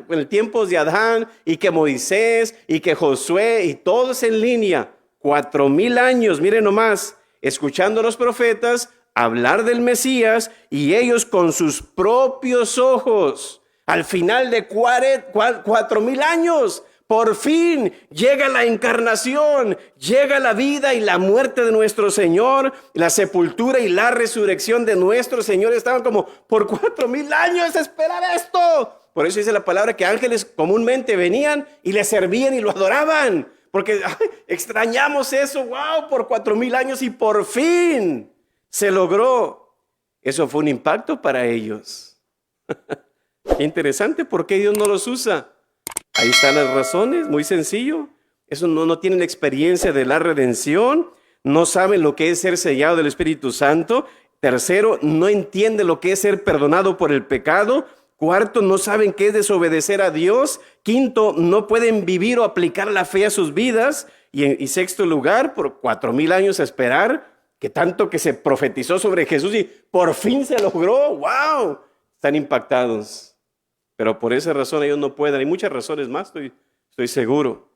el tiempo de Adán, y que Moisés, y que Josué, y todos en línea, 4,000 años, miren nomás, escuchando a los profetas hablar del Mesías, y ellos con sus propios ojos, al final de 4,000 años, por fin llega la encarnación, llega la vida y la muerte de nuestro Señor, la sepultura y la resurrección de nuestro Señor. Estaban como por 4,000 años esperar esto. Por eso dice la palabra que ángeles comúnmente venían y le servían y lo adoraban. Porque extrañamos eso, wow, por 4,000 años y por fin se logró. Eso fue un impacto para ellos. Qué interesante, ¿por qué Dios no los usa? Ahí están las razones, muy sencillo. Eso no tienen experiencia de la redención, no saben lo que es ser sellado del Espíritu Santo. Tercero, no entienden lo que es ser perdonado por el pecado. Cuarto, no saben qué es desobedecer a Dios. Quinto, no pueden vivir o aplicar la fe a sus vidas. Y sexto lugar, por 4,000 años a esperar, que tanto que se profetizó sobre Jesús y por fin se logró. ¡Wow! Están impactados. Pero por esa razón ellos no pueden. Hay muchas razones más, estoy seguro.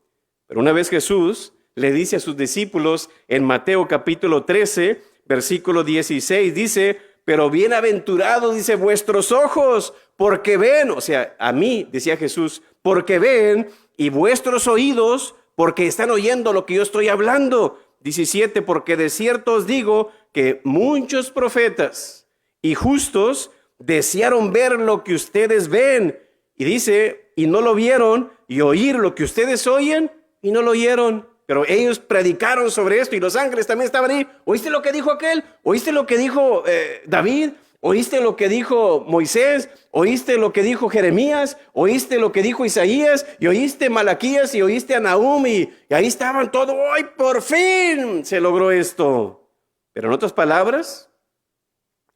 Pero una vez Jesús le dice a sus discípulos en Mateo capítulo 13, versículo 16, dice, pero bienaventurados, dice, vuestros ojos, porque ven, o sea, a mí, decía Jesús, porque ven, y vuestros oídos, porque están oyendo lo que yo estoy hablando. 17, porque de cierto os digo que muchos profetas y justos desearon ver lo que ustedes ven. Y dice, y no lo vieron, y oír lo que ustedes oyen, y no lo oyeron. Pero ellos predicaron sobre esto, y los ángeles también estaban ahí. ¿Oíste lo que dijo aquel? ¿Oíste lo que dijo David? ¿Oíste lo que dijo Moisés? ¿Oíste lo que dijo Jeremías? ¿Oíste lo que dijo Isaías? ¿Y oíste Malaquías? ¿Y oíste a Nahum? Y ahí estaban todos. ¡Ay, por fin se logró esto! Pero en otras palabras,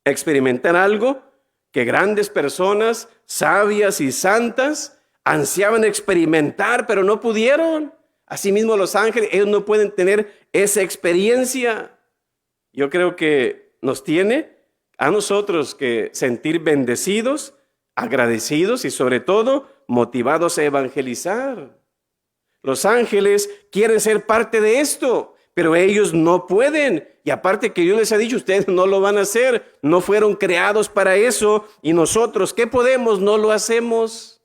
experimentar algo que grandes personas, sabias y santas, ansiaban experimentar, pero no pudieron. Asimismo los ángeles, ellos no pueden tener esa experiencia. Yo creo que nos tiene a nosotros que sentir bendecidos, agradecidos y sobre todo motivados a evangelizar. Los ángeles quieren ser parte de esto, pero ellos no pueden. Y aparte que Dios les ha dicho, ustedes no lo van a hacer, no fueron creados para eso. Y nosotros, ¿qué podemos? No lo hacemos.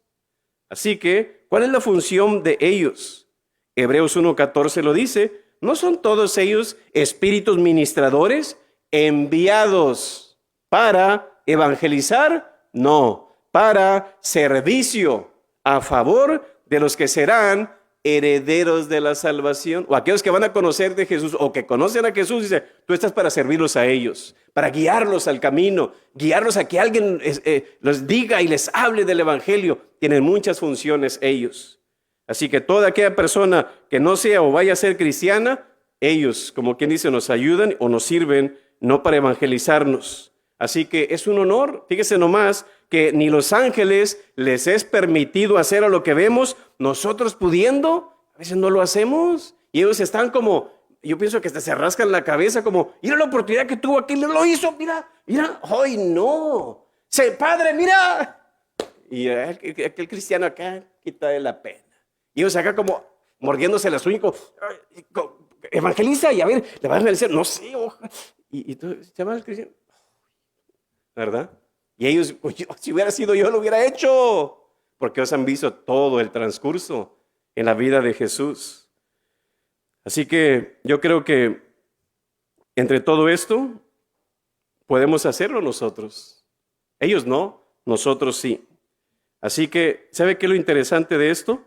Así que, ¿cuál es la función de ellos? Hebreos 1:14 lo dice, ¿no son todos ellos espíritus ministradores enviados para evangelizar? No, para servicio a favor de los que serán herederos de la salvación, o aquellos que van a conocer de Jesús o que conocen a Jesús. Dice, tú estás para servirlos a ellos, para guiarlos al camino, guiarlos a que alguien los diga y les hable del evangelio. Tienen muchas funciones ellos. Así que toda aquella persona que no sea o vaya a ser cristiana, ellos, como quien dice, nos ayudan o nos sirven no para evangelizarnos. Así que es un honor. Fíjese nomás que ni los ángeles les es permitido hacer a lo que vemos, nosotros pudiendo, a veces no lo hacemos. Y ellos están como, yo pienso que hasta se rascan la cabeza como, mira la oportunidad que tuvo aquí, lo hizo, mira, ¡ay no! Padre, mira. Y aquel cristiano acá, quita de la pena. Y ellos acá como mordiéndose las uñas, evangeliza y a ver, le van a evangelizar, no sé, y se va el cristiano, ¿verdad? Y ellos, si hubiera sido yo, lo hubiera hecho, porque ellos han visto todo el transcurso en la vida de Jesús. Así que yo creo que entre todo esto podemos hacerlo nosotros. Ellos no, nosotros sí. Así que, ¿sabe qué es lo interesante de esto?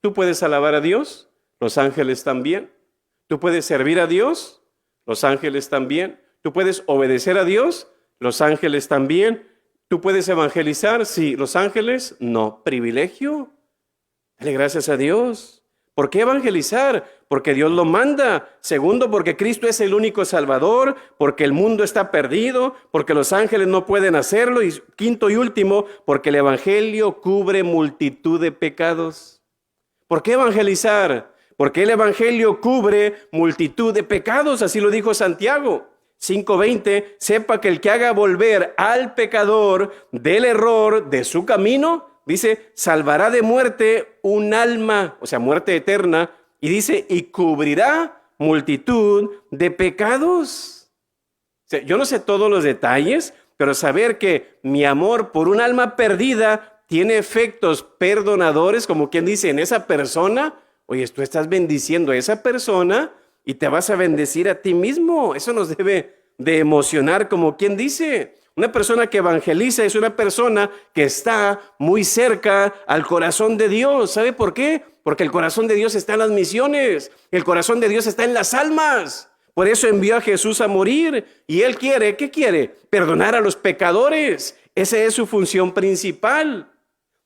Tú puedes alabar a Dios, los ángeles también. Tú puedes servir a Dios, los ángeles también. Tú puedes obedecer a Dios, los ángeles también. Tú puedes evangelizar, sí, los ángeles, no. Privilegio. Dale gracias a Dios. ¿Por qué evangelizar? Porque Dios lo manda. Segundo, porque Cristo es el único Salvador, porque el mundo está perdido, porque los ángeles no pueden hacerlo. Y quinto y último, porque el evangelio cubre multitud de pecados. ¿Por qué evangelizar? Porque el evangelio cubre multitud de pecados, así lo dijo Santiago 5:20, sepa que el que haga volver al pecador del error de su camino, dice, salvará de muerte un alma, o sea, muerte eterna, y dice, y cubrirá multitud de pecados. O sea, yo no sé todos los detalles, pero saber que mi amor por un alma perdida tiene efectos perdonadores, como quien dice, en esa persona, oye, tú estás bendiciendo a esa persona y te vas a bendecir a ti mismo. Eso nos debe de emocionar, como quien dice. Una persona que evangeliza es una persona que está muy cerca al corazón de Dios. ¿Sabe por qué? Porque el corazón de Dios está en las misiones. El corazón de Dios está en las almas. Por eso envió a Jesús a morir. Y Él quiere, ¿qué quiere? Perdonar a los pecadores. Esa es su función principal.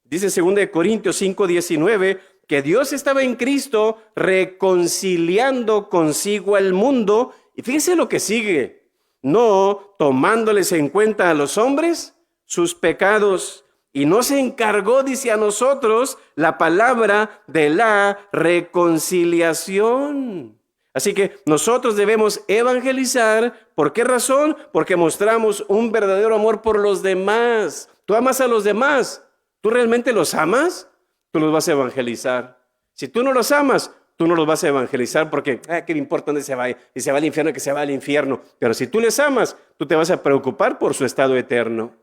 Dice 2 Corintios 5:19 que Dios estaba en Cristo reconciliando consigo al mundo. Y fíjense lo que sigue. No tomándoles en cuenta a los hombres sus pecados. Y no se encargó, dice, a nosotros la palabra de la reconciliación. Así que nosotros debemos evangelizar. ¿Por qué razón? Porque mostramos un verdadero amor por los demás. Tú amas a los demás. ¿Tú realmente los amas? Tú los vas a evangelizar. Si tú no los amas, tú no los vas a evangelizar porque, ¿qué me importa dónde se va? Si se va al infierno, que se va al infierno. Pero si tú les amas, tú te vas a preocupar por su estado eterno.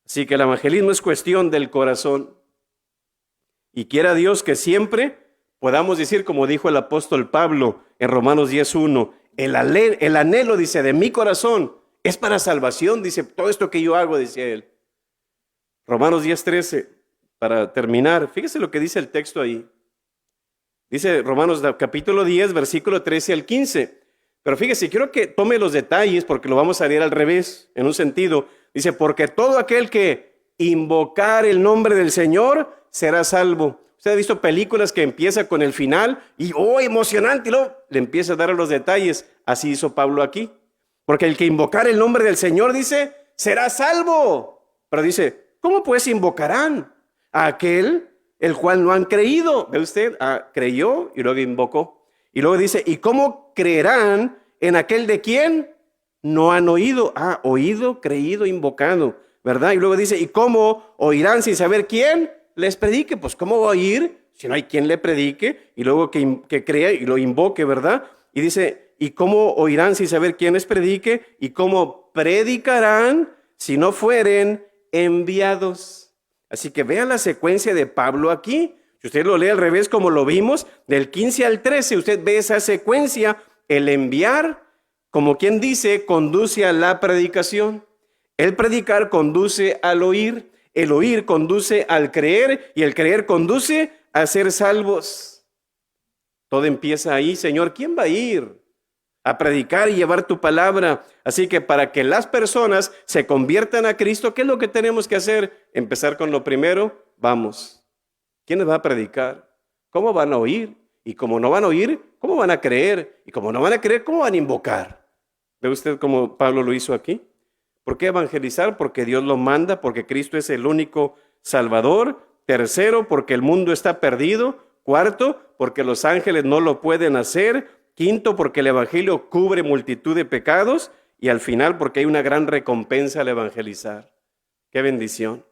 Así que el evangelismo es cuestión del corazón. Y quiera Dios que siempre podamos decir, como dijo el apóstol Pablo en Romanos 10:1, el anhelo, dice, de mi corazón es para salvación, dice, todo esto que yo hago, decía él. Romanos 10:13, para terminar, fíjese lo que dice el texto ahí. Dice Romanos capítulo 10, versículo 13 al 15. Pero fíjese, quiero que tome los detalles porque lo vamos a leer al revés, en un sentido. Dice, porque todo aquel que invocar el nombre del Señor será salvo. Usted ha visto películas que empieza con el final y, emocionante, y luego le empieza a dar los detalles. Así hizo Pablo aquí. Porque el que invocar el nombre del Señor, dice, será salvo. Pero dice, ¿cómo pues invocarán a aquel el cual no han creído? ¿Ve usted? Creyó y luego invocó. Y luego dice, ¿y cómo creerán en aquel de quien no han oído? Oído, creído, invocado, ¿verdad? Y luego dice, ¿y cómo oirán sin saber quién les predique? Pues ¿cómo va a oír si no hay quien le predique? Y luego que crea y lo invoque, ¿verdad? Y dice, ¿y cómo oirán sin saber quién les predique? ¿Y cómo predicarán si no fueren enviados? Así que vea la secuencia de Pablo aquí. Si usted lo lee al revés como lo vimos, del 15 al 13, usted ve esa secuencia. El enviar, como quien dice, conduce a la predicación. El predicar conduce al oír. El oír conduce al creer y el creer conduce a ser salvos. Todo empieza ahí. Señor, ¿quién va a ir a predicar y llevar tu palabra? Así que para que las personas se conviertan a Cristo, ¿qué es lo que tenemos que hacer? Empezar con lo primero. Vamos. ¿Quién va a predicar? ¿Cómo van a oír? Y como no van a oír, ¿cómo van a creer? Y como no van a creer, ¿cómo van a invocar? ¿Ve usted cómo Pablo lo hizo aquí? ¿Por qué evangelizar? Porque Dios lo manda, porque Cristo es el único Salvador. Tercero, porque el mundo está perdido. Cuarto, porque los ángeles no lo pueden hacer. Quinto, porque el evangelio cubre multitud de pecados. Y al final, porque hay una gran recompensa al evangelizar. ¡Qué bendición!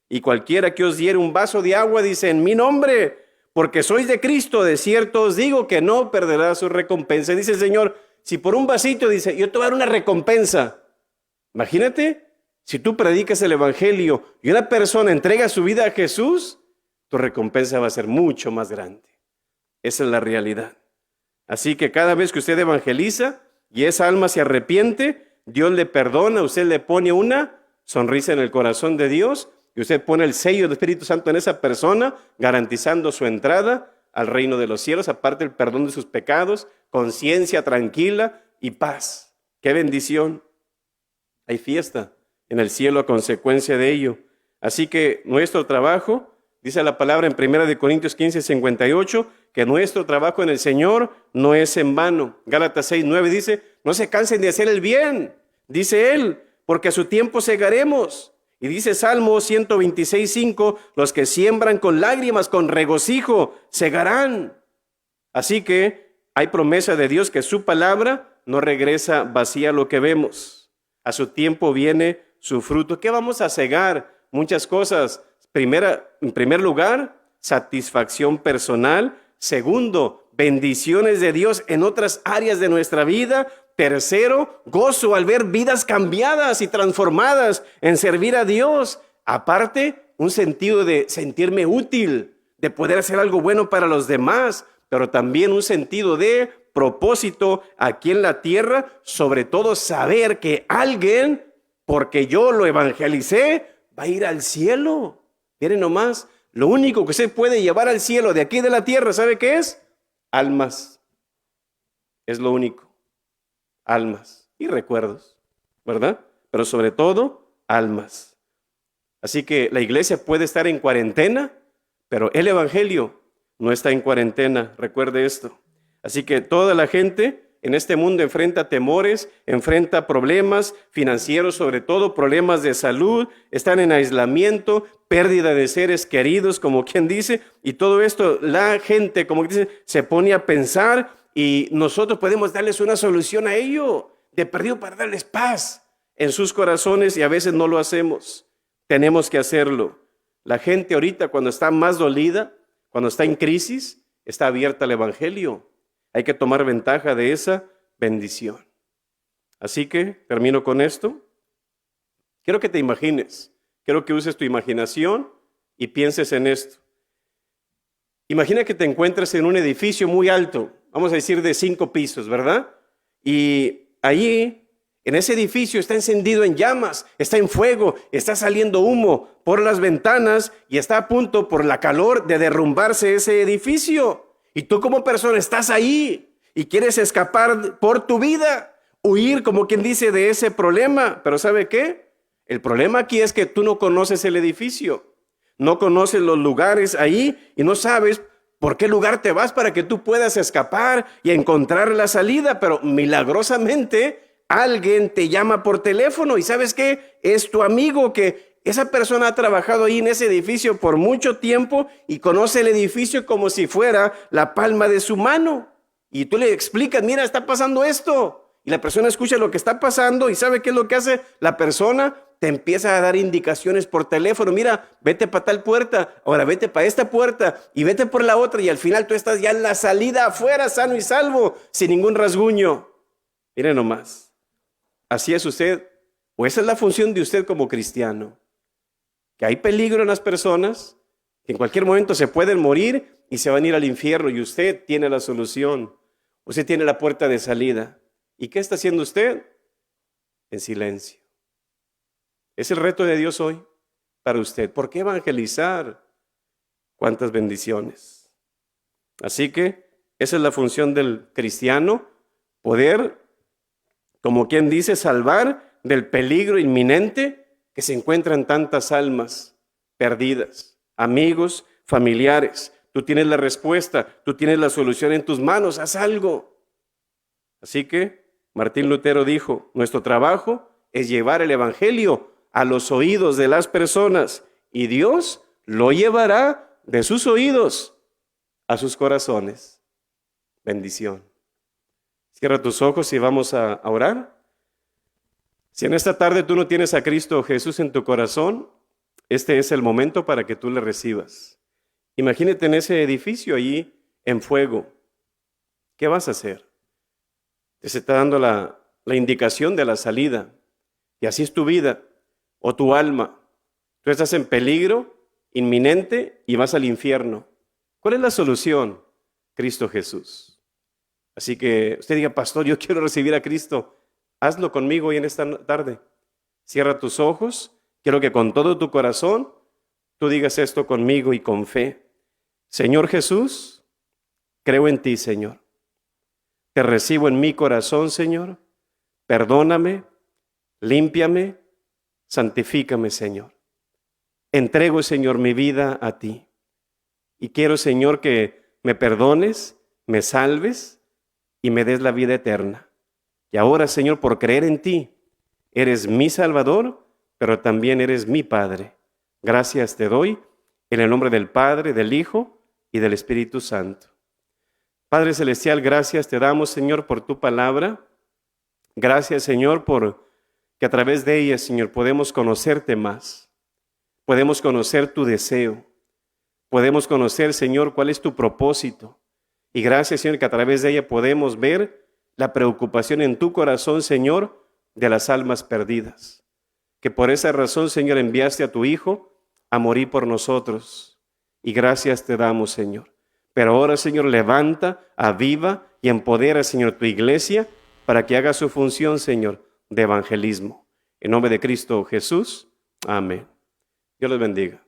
Y cualquiera que os diere un vaso de agua, dice, en mi nombre, porque sois de Cristo, de cierto os digo que no perderá su recompensa. Dice el Señor, si por un vasito, dice, yo te voy a dar una recompensa. Imagínate, si tú predicas el evangelio y una persona entrega su vida a Jesús, tu recompensa va a ser mucho más grande. Esa es la realidad. Así que cada vez que usted evangeliza y esa alma se arrepiente, Dios le perdona, usted le pone una sonrisa en el corazón de Dios y usted pone el sello del Espíritu Santo en esa persona, garantizando su entrada al reino de los cielos, aparte el perdón de sus pecados, conciencia tranquila y paz. ¡Qué bendición! Hay fiesta en el cielo a consecuencia de ello. Así que nuestro trabajo, dice la palabra en 1 Corintios 15, 58, que nuestro trabajo en el Señor no es en vano. Gálatas 6, 9 dice, no se cansen de hacer el bien, dice él, porque a su tiempo segaremos. Y dice Salmo 126, 5, los que siembran con lágrimas, con regocijo, segarán. Así que hay promesa de Dios que su palabra no regresa vacía a lo que vemos. A su tiempo viene su fruto. ¿Qué vamos a cegar? Muchas cosas. En primer lugar, satisfacción personal. Segundo, bendiciones de Dios en otras áreas de nuestra vida. Tercero, gozo al ver vidas cambiadas y transformadas en servir a Dios. Aparte, un sentido de sentirme útil, de poder hacer algo bueno para los demás, pero también un sentido de propósito aquí en la tierra, sobre todo saber que alguien, porque yo lo evangelicé, va a ir al cielo. Miren nomás, lo único que se puede llevar al cielo de aquí de la tierra, ¿sabe qué es? Almas. Es lo único. Almas y recuerdos, ¿verdad? Pero sobre todo, almas. Así que la iglesia puede estar en cuarentena, pero el evangelio no está en cuarentena, recuerde esto. Así que toda la gente en este mundo enfrenta temores, enfrenta problemas financieros, sobre todo problemas de salud, están en aislamiento, pérdida de seres queridos, como quien dice, y todo esto la gente, como dice, se pone a pensar y nosotros podemos darles una solución a ello, de perdido para darles paz en sus corazones y a veces no lo hacemos. Tenemos que hacerlo. La gente ahorita cuando está más dolida, cuando está en crisis, está abierta al evangelio. Hay que tomar ventaja de esa bendición. Así que termino con esto. Quiero que te imagines, quiero que uses tu imaginación y pienses en esto. Imagina que te encuentres en un edificio muy alto, vamos a decir de 5 pisos, ¿verdad? Y allí, en ese edificio está encendido en llamas, está en fuego, está saliendo humo por las ventanas y está a punto por la calor de derrumbarse ese edificio. Y tú como persona estás ahí y quieres escapar por tu vida, huir como quien dice de ese problema. Pero ¿sabe qué? El problema aquí es que tú no conoces el edificio, no conoces los lugares ahí y no sabes por qué lugar te vas para que tú puedas escapar y encontrar la salida. Pero milagrosamente alguien te llama por teléfono y ¿sabes qué? Es tu amigo que esa persona ha trabajado ahí en ese edificio por mucho tiempo y conoce el edificio como si fuera la palma de su mano. Y tú le explicas, mira, está pasando esto. Y la persona escucha lo que está pasando y ¿sabe qué es lo que hace la persona? Te empieza a dar indicaciones por teléfono. Mira, vete para tal puerta, ahora vete para esta puerta y vete por la otra. Y al final tú estás ya en la salida afuera, sano y salvo, sin ningún rasguño. Mire nomás, así es usted, o esa es la función de usted como cristiano. Que hay peligro en las personas, que en cualquier momento se pueden morir y se van a ir al infierno y usted tiene la solución, usted tiene la puerta de salida. ¿Y qué está haciendo usted? En silencio. Es el reto de Dios hoy para usted. ¿Por qué evangelizar? ¿Cuántas bendiciones? Así que esa es la función del cristiano, poder, como quien dice, salvar del peligro inminente que se encuentran tantas almas perdidas, amigos, familiares. Tú tienes la respuesta, tú tienes la solución en tus manos, haz algo. Así que Martín Lutero dijo, nuestro trabajo es llevar el evangelio a los oídos de las personas y Dios lo llevará de sus oídos a sus corazones. Bendición. Cierra tus ojos y vamos a orar. Si en esta tarde tú no tienes a Cristo Jesús en tu corazón, este es el momento para que tú le recibas. Imagínate en ese edificio allí en fuego. ¿Qué vas a hacer? Te se está dando la indicación de la salida. Y así es tu vida o tu alma. Tú estás en peligro inminente y vas al infierno. ¿Cuál es la solución? Cristo Jesús. Así que usted diga, pastor, yo quiero recibir a Cristo. Hazlo conmigo hoy en esta tarde. Cierra tus ojos. Quiero que con todo tu corazón tú digas esto conmigo y con fe. Señor Jesús, creo en ti, Señor. Te recibo en mi corazón, Señor. Perdóname, límpiame, santifícame, Señor. Entrego, Señor, mi vida a ti. Y quiero, Señor, que me perdones, me salves y me des la vida eterna. Y ahora, Señor, por creer en ti, eres mi Salvador, pero también eres mi Padre. Gracias te doy en el nombre del Padre, del Hijo y del Espíritu Santo. Padre Celestial, gracias te damos, Señor, por tu palabra. Gracias, Señor, por que a través de ella, Señor, podemos conocerte más. Podemos conocer tu deseo. Podemos conocer, Señor, cuál es tu propósito. Y gracias, Señor, que a través de ella podemos ver la preocupación en tu corazón, Señor, de las almas perdidas. Que por esa razón, Señor, enviaste a tu Hijo a morir por nosotros. Y gracias te damos, Señor. Pero ahora, Señor, levanta, aviva y empodera, Señor, tu iglesia para que haga su función, Señor, de evangelismo. En nombre de Cristo Jesús. Amén. Dios los bendiga.